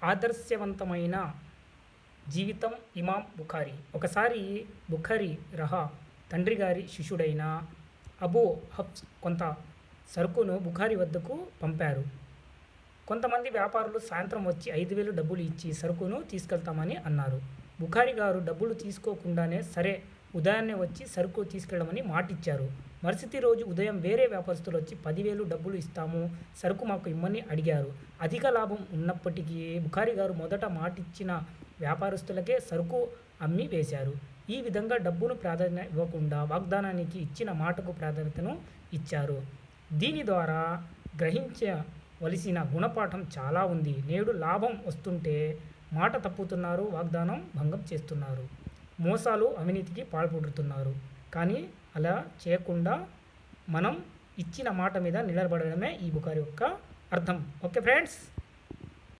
ఆదర్శవంతమైన జీవితం ఇమాం బుఖారీ. ఒకసారి బుఖారీ రహా తండ్రి గారి శిష్యుడైన అబూ హఫ్స్ కొంత సరుకును బుఖారీ వద్దకు పంపారు. కొంతమంది వ్యాపారులు సాయంత్రం వచ్చి 5,000 డబ్బులు ఇచ్చి సరుకును తీసుకెళ్తామని అన్నారు. బుఖారీ గారు డబ్బులు తీసుకోకుండానే సరే ఉదయాన్నే వచ్చి సరుకు తీసుకెళ్ళమని మాటిచ్చారు. మరుసటి రోజు ఉదయం వేరే వ్యాపారస్తులు వచ్చి 10,000 డబ్బులు ఇస్తాము, సరుకు మాకు ఇమ్మని అడిగారు. అధిక లాభం ఉన్నప్పటికీ బుఖారీ గారు మొదట మాటిచ్చిన వ్యాపారస్తులకే సరుకు అమ్మి వేశారు. ఈ విధంగా డబ్బును ప్రాధాన్యత ఇవ్వకుండా వాగ్దానానికి ఇచ్చిన మాటకు ప్రాధాన్యతను ఇచ్చారు. దీని ద్వారా గ్రహించవలసిన గుణపాఠం చాలా ఉంది. నేడు లాభం వస్తుంటే మాట తప్పుతున్నారు, వాగ్దానం భంగం చేస్తున్నారు, మోసాలు అవినీతికి పాల్పడుతున్నారు. కానీ అలా చేయకుండా మనం ఇచ్చిన మాట మీద నిలబడడమే ఈ బుఖారీ యొక్క అర్థం. Okay friends.